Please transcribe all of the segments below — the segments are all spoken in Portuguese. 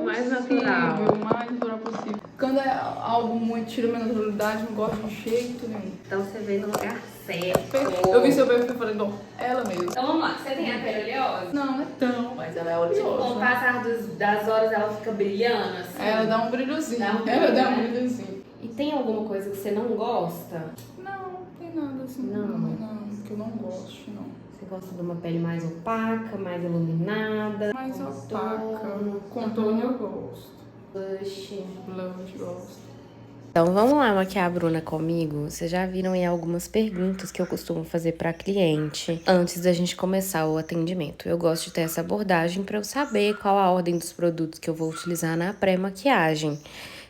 mais natural. O mais natural possível. Quando é algo muito tira minha naturalidade, não gosto de jeito nenhum. Então você veio no lugar certo. Eu vi seu bebê e falei, não, ela mesmo. Então vamos lá, você tem a pele oleosa? Não é tão, mas ela é Tipo, com oleosa. o passar das horas ela fica brilhando assim? Ela dá um brilhozinho. Dá um brilho, Ela dá um né? brilhozinho. E tem alguma coisa que você não gosta? Não tem nada assim. Não, que eu não gosto, não. Você gosta de uma pele mais opaca, mais iluminada? Mais contorno, opaca. Contorno eu gosto. Blush. Blush, gosto. Então vamos lá maquiar a Bruna comigo? Vocês já viram aí algumas perguntas que eu costumo fazer para cliente antes da gente começar o atendimento. Eu gosto de ter essa abordagem para eu saber qual a ordem dos produtos que eu vou utilizar na pré-maquiagem.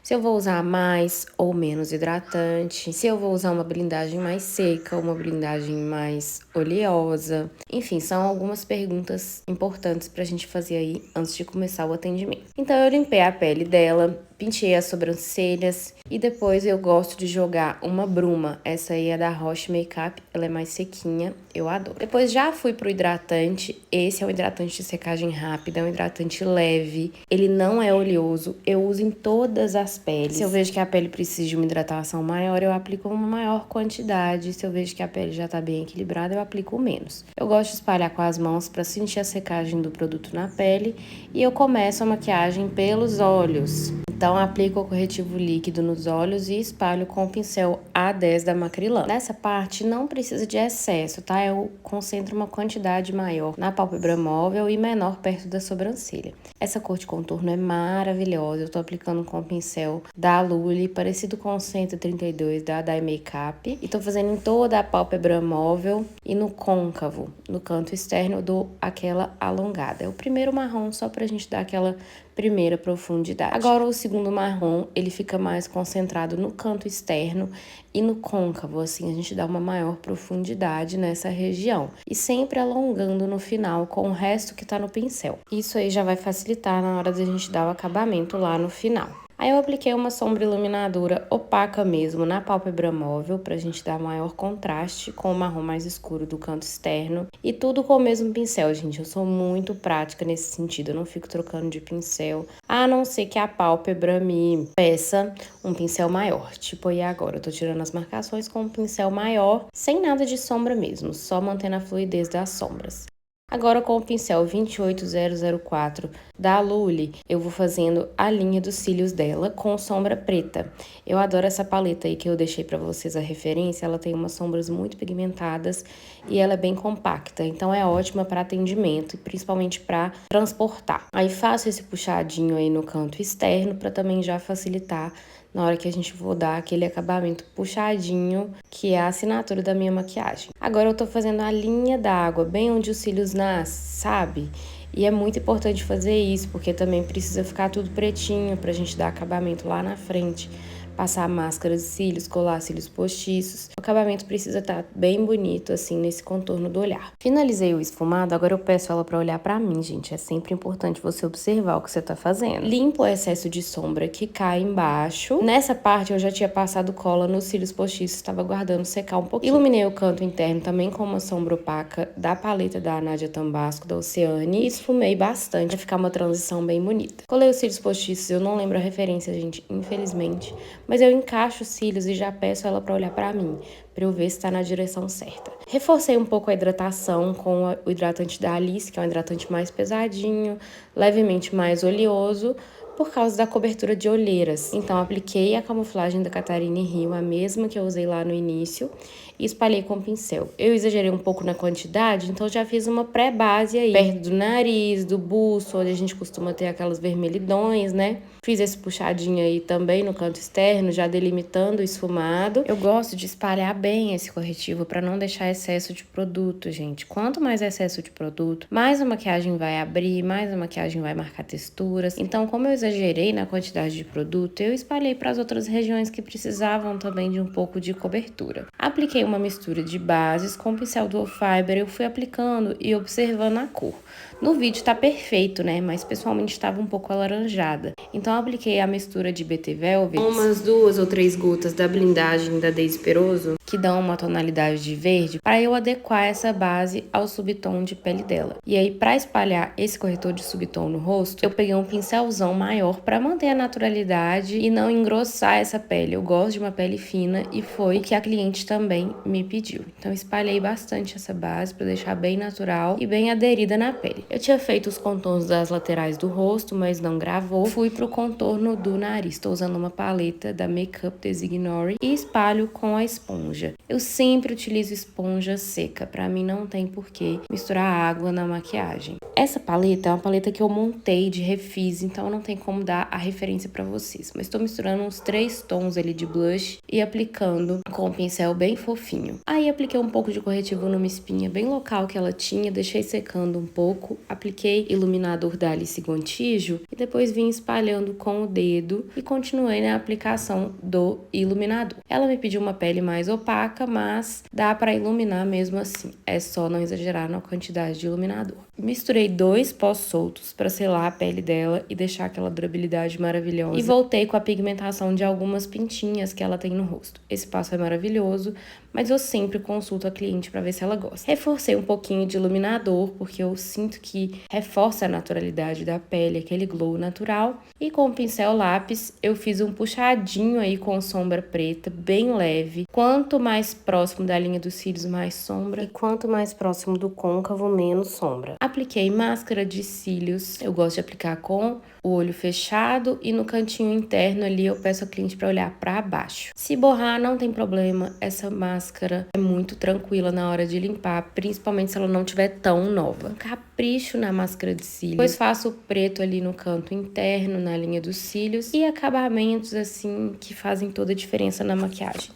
Se eu vou usar mais ou menos hidratante, se eu vou usar uma blindagem mais seca, uma blindagem mais oleosa. Enfim, são algumas perguntas importantes pra gente fazer aí antes de começar o atendimento. Então eu limpei a pele dela, pintei as sobrancelhas e depois eu gosto de jogar uma bruma. Essa aí é da Roche Makeup, ela é mais sequinha, eu adoro. Depois já fui pro hidratante, esse é um hidratante de secagem rápida, é um hidratante leve, ele não é oleoso, eu uso em todas as peles. Se eu vejo que a pele precisa de uma hidratação maior, eu aplico uma maior quantidade. Se eu vejo que a pele já tá bem equilibrada, eu aplico menos. Eu gosto de espalhar com as mãos para sentir a secagem do produto na pele e eu começo a maquiagem pelos olhos. Então, aplico o corretivo líquido nos olhos e espalho com o pincel A10 da Macrylan. Nessa parte, não precisa de excesso, tá? Eu concentro uma quantidade maior na pálpebra móvel e menor perto da sobrancelha. Essa cor de contorno é maravilhosa. Eu tô aplicando com o pincel da Lully, parecido com o 132 da Dye Makeup. E tô fazendo em toda a pálpebra móvel e no côncavo, no canto externo, eu dou aquela alongada. É o primeiro marrom, só pra gente dar aquela primeira profundidade. Agora o segundo marrom, ele fica mais concentrado no canto externo e no côncavo, assim a gente dá uma maior profundidade nessa região. E sempre alongando no final com o resto que tá no pincel. Isso aí já vai facilitar na hora da gente dar o acabamento lá no final. Aí eu apliquei uma sombra iluminadora opaca mesmo na pálpebra móvel pra gente dar maior contraste com o marrom mais escuro do canto externo. E tudo com o mesmo pincel, gente. Eu sou muito prática nesse sentido, eu não fico trocando de pincel. A não ser que a pálpebra me peça um pincel maior. Tipo aí agora, eu tô tirando as marcações com um pincel maior, sem nada de sombra mesmo, só mantendo a fluidez das sombras. Agora com o pincel 28004 da Lully, eu vou fazendo a linha dos cílios dela com sombra preta. Eu adoro essa paleta aí que eu deixei pra vocês a referência, ela tem umas sombras muito pigmentadas e ela é bem compacta, então é ótima para atendimento e principalmente para transportar. Aí faço esse puxadinho aí no canto externo para também já facilitar na hora que a gente for dar aquele acabamento puxadinho, que é a assinatura da minha maquiagem. Agora eu tô fazendo a linha d'água, bem onde os cílios nascem, sabe? E é muito importante fazer isso, porque também precisa ficar tudo pretinho pra gente dar acabamento lá na frente. Passar máscara de cílios, colar cílios postiços. O acabamento precisa estar bem bonito, assim, nesse contorno do olhar. Finalizei o esfumado, agora eu peço ela pra olhar pra mim, gente. É sempre importante você observar o que você tá fazendo. Limpo o excesso de sombra que cai embaixo. Nessa parte eu já tinha passado cola nos cílios postiços, estava guardando secar um pouquinho. Iluminei o canto interno também com uma sombra opaca da paleta da Nadia Tambasco, da Oceane. E esfumei bastante pra ficar uma transição bem bonita. Colei os cílios postiços, eu não lembro a referência, gente, infelizmente. Mas eu encaixo os cílios e já peço ela pra olhar pra mim, pra eu ver se tá na direção certa. Reforcei um pouco a hidratação com o hidratante da Alice, que é um hidratante mais pesadinho, levemente mais oleoso, por causa da cobertura de olheiras. Então, apliquei a camuflagem da Catarine Rio, a mesma que eu usei lá no início, e espalhei com o pincel. Eu exagerei um pouco na quantidade, então já fiz uma pré-base aí, perto do nariz, do buço, onde a gente costuma ter aquelas vermelhidões, né? Fiz esse puxadinho aí também no canto externo, já delimitando o esfumado. Eu gosto de espalhar bem esse corretivo para não deixar excesso de produto, gente. Quanto mais excesso de produto, mais a maquiagem vai abrir, mais a maquiagem vai marcar texturas. Então, como eu exagerei na quantidade de produto, eu espalhei para as outras regiões que precisavam também de um pouco de cobertura. Apliquei uma mistura de bases com o pincel Dual Fiber, eu fui aplicando e observando a cor. No vídeo tá perfeito, né? Mas pessoalmente estava um pouco alaranjada. Então eu apliquei a mistura de BT Velvet, umas 2 ou 3 gotas da blindagem da Daisy Peroso, que dão uma tonalidade de verde, para eu adequar essa base ao subtom de pele dela. E aí, para espalhar esse corretor de subtom no rosto, eu peguei um pincelzão maior para manter a naturalidade e não engrossar essa pele. Eu gosto de uma pele fina e foi o que a cliente também me pediu. Então espalhei bastante essa base para deixar bem natural e bem aderida na pele. Eu tinha feito os contornos das laterais do rosto, mas não gravou. Fui pro contorno do nariz. Estou usando uma paleta da Makeup Designore e espalho com a esponja. Eu sempre utilizo esponja seca. Para mim não tem porquê misturar água na maquiagem. Essa paleta é uma paleta que eu montei de refis, então não tem como dar a referência para vocês. Mas estou misturando uns 3 tons ali de blush e aplicando com um pincel bem fofinho. Aí apliquei um pouco de corretivo numa espinha bem local que ela tinha, deixei secando um pouco, apliquei iluminador da Alice Gontijo e depois vim espalhando com o dedo e continuei na aplicação do iluminador. Ela me pediu uma pele mais opaca, mas dá para iluminar mesmo assim. É só não exagerar na quantidade de iluminador. Misturei 2 pós soltos para selar a pele dela e deixar aquela durabilidade maravilhosa. E voltei com a pigmentação de algumas pintinhas que ela tem no rosto. Esse passo é maravilhoso, mas eu sempre consulto a cliente para ver se ela gosta. Reforcei um pouquinho de iluminador, porque eu sinto que reforça a naturalidade da pele, aquele glow natural. E com o pincel lápis, eu fiz um puxadinho aí com sombra preta, bem leve. Quanto mais próximo da linha dos cílios, mais sombra. E quanto mais próximo do côncavo, menos sombra. Apliquei máscara de cílios. Eu gosto de aplicar com o olho fechado e no cantinho interno ali eu peço a cliente para olhar para baixo. Se borrar, não tem problema. Essa máscara é muito tranquila na hora de limpar, principalmente se ela não estiver tão nova. Capricho na máscara de cílios. Depois faço o preto ali no canto interno, na linha dos cílios e acabamentos assim que fazem toda a diferença na maquiagem.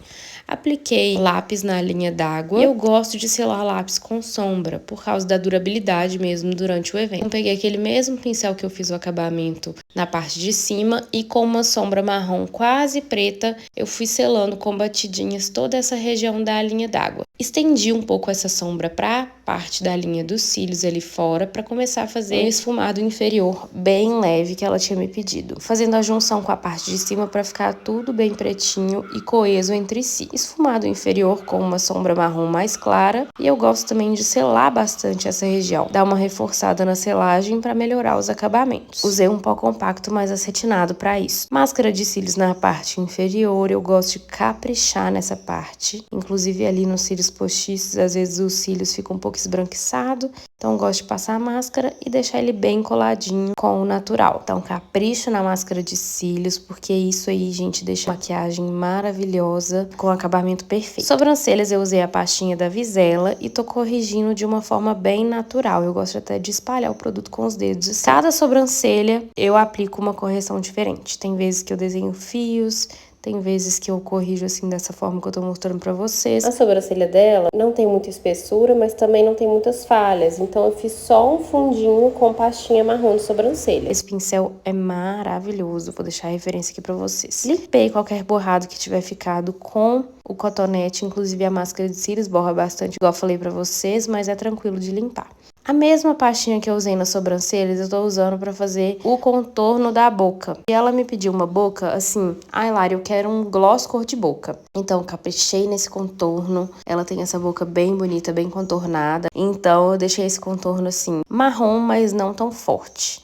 Apliquei lápis na linha d'água. Eu gosto de selar lápis com sombra, por causa da durabilidade mesmo durante o evento. Então, peguei aquele mesmo pincel que eu fiz o acabamento na parte de cima e com uma sombra marrom quase preta, eu fui selando com batidinhas toda essa região da linha d'água. Estendi um pouco essa sombra para parte da linha dos cílios ali fora, para começar a fazer um esfumado inferior bem leve que ela tinha me pedido. Fazendo a junção com a parte de cima para ficar tudo bem pretinho e coeso entre si. Esfumado inferior com uma sombra marrom mais clara, e eu gosto também de selar bastante essa região. Dar uma reforçada na selagem para melhorar os acabamentos. Usei um pó compacto mais acetinado para isso. Máscara de cílios na parte inferior, eu gosto de caprichar nessa parte. Inclusive ali nos cílios postiços, às vezes os cílios ficam um pouco esbranquiçados. Então eu gosto de passar a máscara e deixar ele bem coladinho com o natural. Então capricho na máscara de cílios, porque isso aí, gente, deixa a maquiagem maravilhosa, com acabamento perfeito. Sobrancelhas eu usei a pastinha da Visela e tô corrigindo de uma forma bem natural. Eu gosto até de espalhar o produto com os dedos. Assim. Cada sobrancelha eu aplico uma correção diferente. Tem vezes que eu desenho fios, tem vezes que eu corrijo assim dessa forma que eu tô mostrando pra vocês. A sobrancelha dela não tem muita espessura, mas também não tem muitas falhas. Então eu fiz só um fundinho com pastinha marrom de sobrancelha. Esse pincel é maravilhoso, vou deixar a referência aqui pra vocês. Limpei qualquer borrado que tiver ficado com o cotonete, inclusive a máscara de cílios borra bastante, igual eu falei pra vocês, mas é tranquilo de limpar. A mesma pastinha que eu usei nas sobrancelhas, eu tô usando pra fazer o contorno da boca. E ela me pediu uma boca assim, ai Lari, eu quero um gloss cor de boca. Então, caprichei nesse contorno. Ela tem essa boca bem bonita, bem contornada. Então, eu deixei esse contorno assim, marrom, mas não tão forte.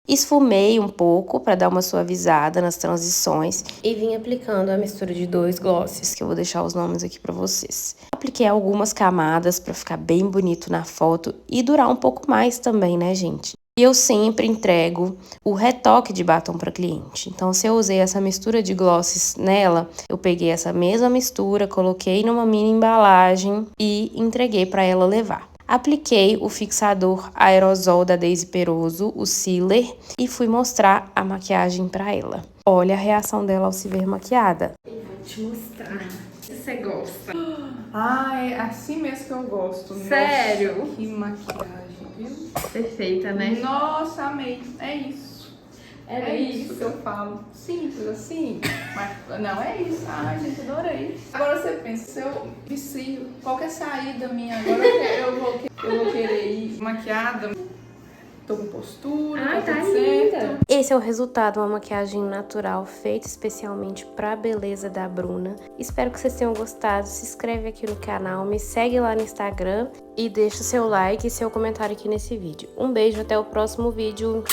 Esfumei um pouco para dar uma suavizada nas transições e vim aplicando a mistura de 2 glosses, que eu vou deixar os nomes aqui para vocês. Apliquei algumas camadas para ficar bem bonito na foto e durar um pouco mais também, né, gente? E eu sempre entrego o retoque de batom para cliente. Então, se eu usei essa mistura de glosses nela, eu peguei essa mesma mistura, coloquei numa mini embalagem e entreguei para ela levar. Apliquei o fixador aerosol da Daisy Peroso, o Sealer, e fui mostrar a maquiagem pra ela. Olha a reação dela ao se ver maquiada. Eu vou te mostrar se você gosta. Ah, é assim mesmo que eu gosto. Sério? Nossa, que maquiagem, viu? Perfeita, né? Nossa, amei. É isso. É isso que eu falo. Simples assim. Mas não é isso. Ai, gente, adorei. Agora você pensa, se eu vicio, qualquer saída minha, agora eu vou querer ir maquiada. Tô com postura, Ai, tá tá tudo linda. certo. Esse é o resultado, uma maquiagem natural feita especialmente pra beleza da Bruna. Espero que vocês tenham gostado. Se inscreve aqui no canal, me segue lá no Instagram e deixa seu like e seu comentário aqui nesse vídeo. Um beijo, até o próximo vídeo.